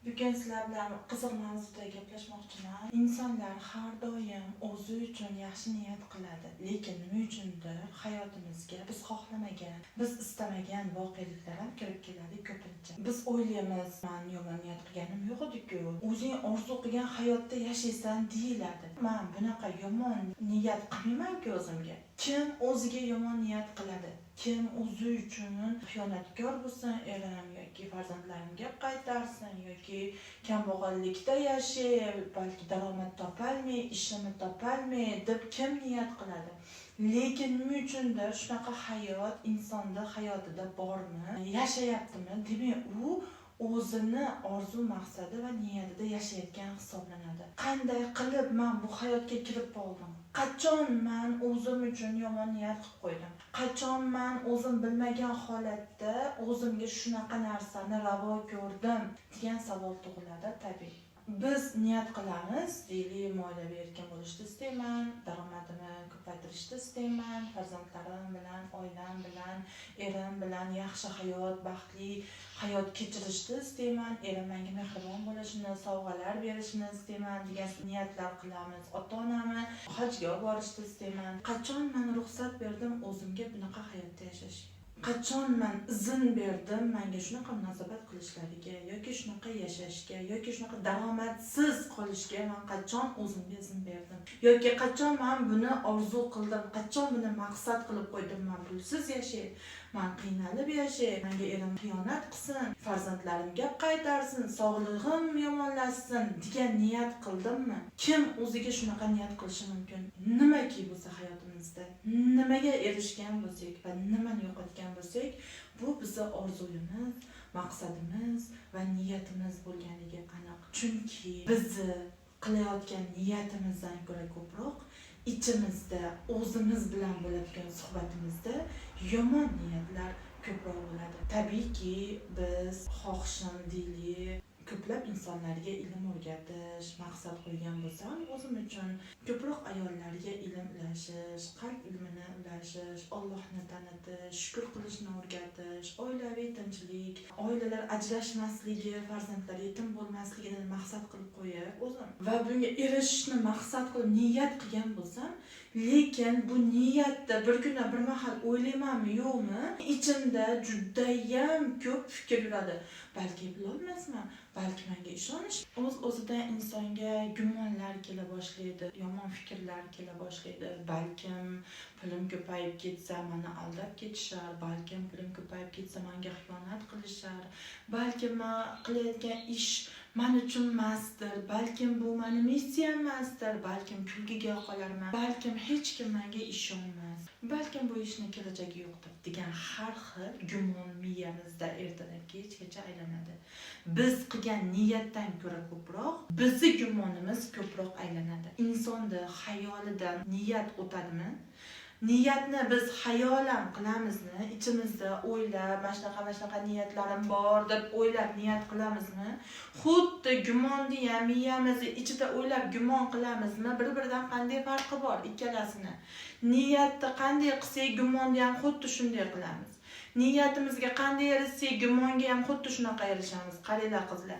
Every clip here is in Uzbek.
Bugun sizlar bilan qiziq mavzuda gaplashmoqchiman. Insonlar har doim o'zi uchun yaxshi niyat qiladi, lekin nima uchundir hayotimizga biz xohlamagan, biz istamagan voqeliklar ham kirib keladi ko'pincha. Biz o'ylaymiz, men yomon niyat qilganim yo'q edi-ku. O'zing orzu qilgan hayotda yashaysan deyiladi. Men bunaqa yomon niyat qilmayman-ku o'zimga. Kim o'ziga yomon niyat qiladi? Kim o'zi uchun xiyonatkor bo'lsin, erim yoki farzandlarimga qaytarsin yoki kambag'allikda yashab, balki daromad topolmay, ishini topolmay deb kim niyat qiladi? Lekin nima uchundir shunaqa hayot insonning hayotida bormi, yashayaptimi? Demak, u o'zini orzu maqsadi va niyatida yashayotgan hisoblanadi. Qanday qilib men bu hayotga kirib qoldim? Qachon men o'zim uchun yomon niyat qilib qo'ydim? Qachon men o'zim bilmagan holatda o'zimga shunaqa narsani ravo ko'rdim degan savol tug'iladi tabiiy. Biz niyat qilamiz, deylik, moliyaviy erkin bo'lishni istayman, daromadimni ko'paytirishni istayman, farzandlarim bilan, oilam bilan, erim bilan yaxshi hayot, baxtli hayot kechirishni istayman, erim menga mehribon bo'lishini, sovg'alar berishini istayman degan niyatlar qilamiz. Ota-onamni hajga olib borishni istayman. Qachon men ruxsat berdim o'zimga bunaqa hayotda yashashga? Qachon men izn berdim menga shunaqa munosabat qilishlariga yoki shunaqa yashashga yoki shunaqa daromadsiz qolishga men qachon o'zimga izn berdim? Yoki qachon men buni orzu qildim? Qachon buni maqsad qilib qo'ydim? Men pulsiz yashay, men qiynalib yashay, menga erim xiyonat qilsin, farzandlarimga qaytarsin, sog'lig'im yomonlashsin degan niyat qildimmi? Kim o'ziga shunaqa niyat qilishi mumkin? Nimaki bo'lsa hayotimizda, nimaga erishgan bo'lsak va nimani yo'qotgan bo'lsak, bu bizning orzuyimiz, maqsadimiz va niyatimiz bo'lganligi aniq. Chunki bizni qilayotgan niyatimizdan ko'ra ko'proq ichimizda o'zimiz bilan bo'ladigan suhbatimizda yomon niyatlar ko'proq bo'ladi. Tabiiyki biz xohishim deylik ko'plab insonlarga ilm o'rgatish maqsad qo'ygan bo'lsam, o'zim uchun ko'proq ayollarga ilm ulashish, qalb ilmini ulashish, Allohni tanitish, shukr qilishni o'rgatish, oilaviy tinchlik, oilalar ajrashmasligi, farzandlar yetim bo'lmasligini maqsad qilib qo'yib o'zim va bunga erishishni maqsad qilib niyat qilgan bo'lsam, lekin bu niyatda bir kunda bir mahal o'ylaymanmi, yo'qmi? Ichimda judayam ko'p fikr yuradi. Balki bilolmasman, balki menga ishonish. O'z-o'zidan insonga gumonlar kela boshlaydi, yomon fikrlar kela boshlaydi. Balkim pulim ko'payib ketsa, meni aldab ketishar, balkim pulim ko'payib ketsa, menga xiyonat qilishar, balkim men qilayotgan ish men uchun emasdir, balkim bu meni missiyam emasdir, balkim kulgiga qolarman, balkim hech kim menga ishonmas, balkim bu ishning kelajagi yo'qdir degan har xil gumon miyamizda ertalab kechgacha aylanadi. Biz qilgan niyatdan ko'ra ko'proq bizning gumonimiz ko'proq aylanadi. Insonning xayolidan niyat o'tadimi? Niyatni biz xayolan qilamizmi? Ichimizda o'ylab, mana shunaqa niyatlarim bor deb o'ylab niyat qilamizmi? Xuddi gumonni ham miyamizning ichida o'ylab gumon qilamizmi? Bir-biridan qanday farqi bor ikkalasini? Niyatni qanday qilsak, gumonni ham xuddi shunday qilamiz. Niyatimizga qanday erishsak, gumonga ham xuddi shunaqa erishamiz. Qaranglar qizlar.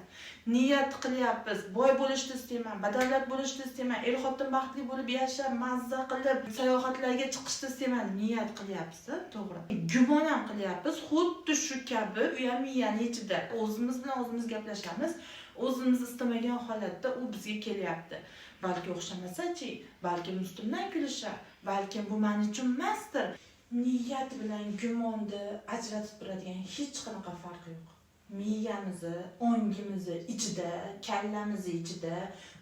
Niyat qilyapmiz, boy bo'lishni istayman, badavlat bo'lishni istayman, er-xotin baxtli bo'lib yashab, mazza qilib sayohatlarga chiqishni istayman, niyat qilyapsiz, to'g'ri. Gumon ham qilyapmiz, xuddi shu kabi, u ham miyaning ichida. O'zimiz bilan o'zimiz gaplashamiz, o'zimiz istamagan holatda u bizga kelyapti. Balki o'xshamasa-chi, balki ustimdan kulishar, balki bu men uchun emasdir. Niyat bilan gumonni ajratib turadigan hech qanaqa farqi yo'q. Miyamizni, ongimizni ichida, kallamizni ichida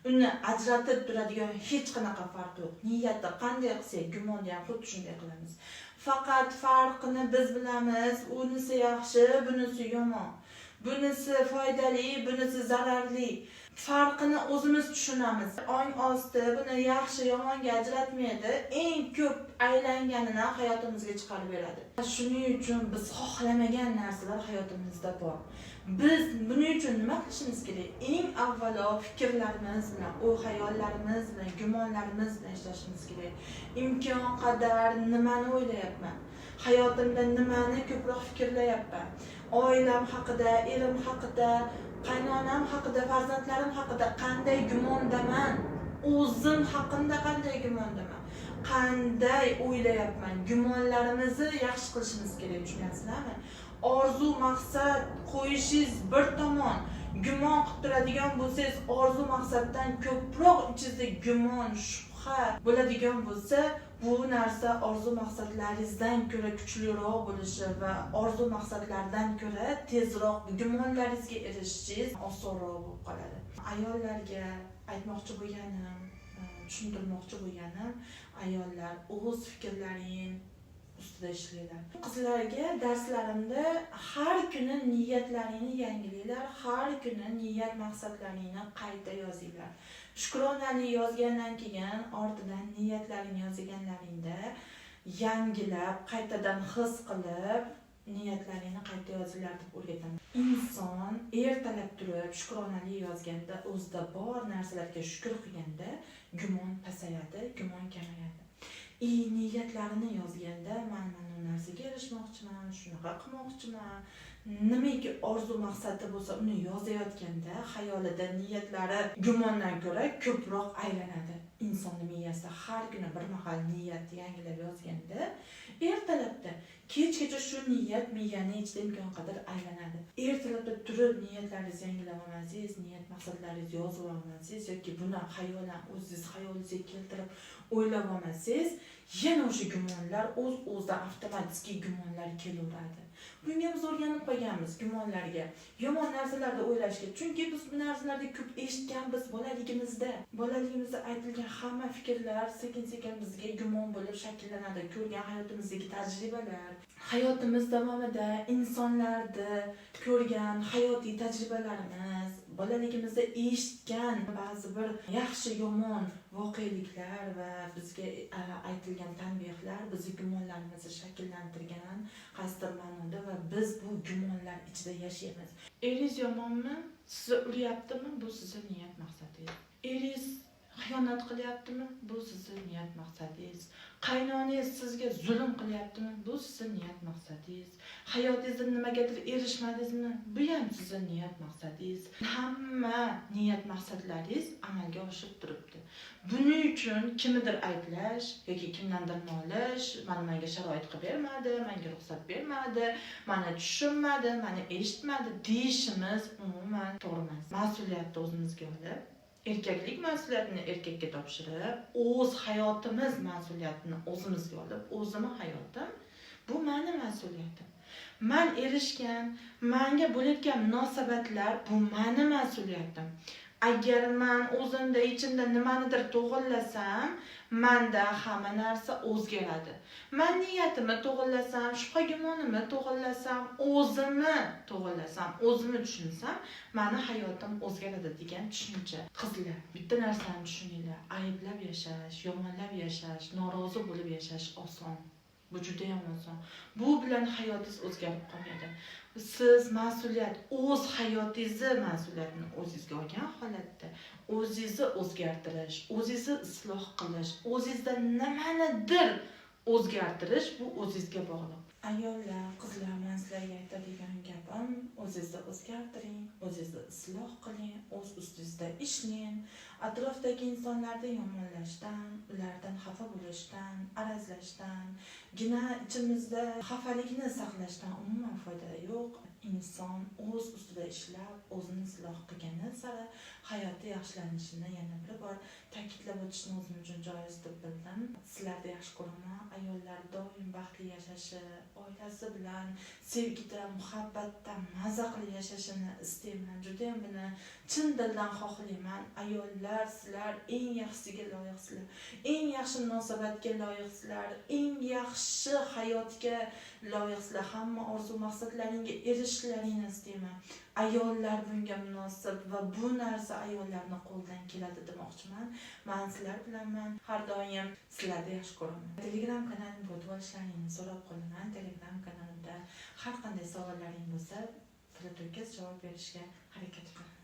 uni ajratib turadigan hech qanaqa farqi yo'q. Niyatda qanday qilsak, gumonni ham xuddi shunday qilamiz. Faqat farqini biz bilamiz. Unisi yaxshi, bunisi yomon. Bunisi foydali, bunisi zararli. Farqini o'zimiz tushunamiz. Ong osti buni yaxshi yomonga ajratmaydi. Eng ko'p aylanganini hayotimizga chiqarib beradi. Shuning uchun biz xohlamagan narsalar hayotimizda bor. Biz buning uchun nima qilishimiz kerak? Eng avvalo fikrlarimiz bilan, xayollarimiz bilan, gumonlarimiz bilan ishlashimiz kerak. Imkon qadar nimani o'ylayapman? Hayotimda nimani ko'proq fikrlayapman? Oilam haqida, erim haqida, qaynonam haqida, farzandlarim haqida qanday gumondaman, o'zim haqimda qanday gumondaman, qanday o'ylayapman. Gumonlarimizni yaxshi qilishimiz kerak, tushunyapsizlarmi? Orzu maqsad qo'yishingiz bir tomon, gumon qilib turadigan bo'lsangiz, orzu maqsaddan ko'proq ichingizda gumon, shubha bo'ladigan bo'lsa, bu narsa orzu maqsadlaringizdan ko'ra kuchliroq bo'lishi va orzu maqsadlardan ko'ra tezroq gumonlaringizga erishishingiz osonroq bo'lib qoladi. Ayollarga aytmoqchi bo'lganim, tushuntirmoqchi bo'lganim, ayollar o'z fikrlaring ustida ishlanglar. Qizlarga darslarimda har kuni niyatlaringni yangilanglar, har kuni niyat maqsadlaringni qayta yozinglar. Shukronani yozgandan keyin ortidan niyatlaringni yozganlaringda yangilab, qaytadan his qilib niyatlaringni qayta yozinglar deb o'rgataman. Inson ertalab turib shukronani yozganda, o'zida bor narsalarga shukr qilganda gumon pasayadi, gumon kamayadi. Niyatlarini yozganda mana bu narsaga erishmoqchiman, shunaqa qilmoqchiman, nimaki orzu maqsadi bo'lsa uni yozayotganda xayolida niyatlari gumondan ko'ra ko'proq aylanadi. Insonning miyasida har kuni bir mahal niyat yangilab yozganda, ertalabda kechgacha shu niyat miyaning ichida imkon qadar aylanadi. Ertalabda turib niyatlaringizni yangilab olmasangiz, niyat maqsadlaringizni yozib olmasangiz yoki buni xayolan o'zingiz xayolingizga keltirib o'ylab olmasangiz, yana o'sha gumonlar o'z-o'zidan avtomatik gumonlar kelaveradi. Bunga biz o'rganib qolganmiz gumonlarga, yomon narsalarda o'ylashga. Chunki biz bu narsalarda ko'p eshitganmiz bolaligimizda. Bolaligimizda aytilgan hamma fikrlar sekin-sekin bizga gumon bo'lib shakllanadi. Ko'rgan hayotimizdagi tajribalar, hayotimiz davomida insonlarda ko'rgan hayotiy tajribalarimiz, bolaligimizda eshitgan ba'zi bir yaxshi yomon voqeliklar va bizga aytilgan tanbehlar bizni gumonlarimizni shakllantirgan qasddan ma'noda va biz bu gumonlar ichida yashaymiz. Eringiz yomonmi? Sizni uryaptimi? Bu sizning niyat maqsadingiz. Eringiz xiyonat qilyaptimi? Bu sizning niyat maqsadingiz. Qaynonangiz sizga zulm qilyaptimi? Bu sizning niyat maqsadingiz. Hayotingizda nimagadir erishmadingizmi? Bu ham sizning niyat maqsadingiz. Hamma niyat maqsadlaringiz amalga oshib turibdi. Buning uchun kimnidir ayblash yoki kimdandir nolish, menga sharoit qilib bermadi, menga ruxsat bermadi, meni tushunmadi, meni eshitmadi deyishimiz umuman to'g'ri emas. Mas'uliyatni o'zimizga olib, erkaklik mas'uliyatini erkakka topshirib, o'z hayotimiz mas'uliyatini o'zimizga olib, o'zimning hayotim, bu meni mas'uliyatim. Men erishgan, menga bo'layotgan munosabatlar bu meni mas'uliyatim. Agar men o'zimda ichimda nimanidir to'g'irlasam, menda hamma narsa o'zgaradi. Men niyatimni to'g'irlasam, shubha gumonimni to'g'irlasam, o'zimni to'g'irlasam, o'zimni tushunsam, meni hayotim o'zgaradi degan tushuncha. Qizlar, bitta narsani tushuninglar, ayblab yashash, yomonlab yashash, norozi bo'lib yashash oson. Bu juda ham oson. Bu bilan hayotingiz o'zgarib qolmaydi. Siz mas'uliyat, o'z hayotingizni mas'uliyatini o'zingizga olgan holatda o'zingizni o'zgartirish, o'zingizni isloh qilish, o'zingizda nimanidir o'zgartirish bu o'zingizga bog'liq. Ayollar, qizlar, men sizlarga aytadigan gapim, o'zingizni o'zgartiring, o'zingizni isloh qiling, o'z ustingizda ishlang. Atrofdagi insonlarni yomonlashdan, ulardan xafa bo'lishdan, arazlashdan, ichimizda xafalikni saqlashdan umuman foyda yo'q. Inson o'z ustida ishlab, o'zini isloh qilgani sari hayoti yaxshilanishini yana bir bor ta'kidlab o'tishni o'zim uchun joiz deb bildim. Sizlarni yaxshi ko'raman. Ayollar doim baxtli yashashi, oilasi bilan sevgida, muhabbatda maza qilib yashashini istayman. Juda ham buni chin dildan xohlayman. Ayollar, sizlar eng yaxshisiga loyiqsizlar. Eng yaxshi munosabatga loyiqsizlar. Eng yaxshi hayotga loyiqsizlar. Hamma orzu maqsadlaringga erishishlaringni istayman. Ayollar bunga munosib va bu narsa ayollarning qo'lidan keladi demoqchiman. Men sizlar bilanman. Har doim sizlarni yaxshi ko'raman. Telegram kanalimga o'tib olishlaringizni so'rab qolaman. Telegram kanalimda har qanday savollaring bo'lsa, to'la-to'kis javob berishga harakat qilaman.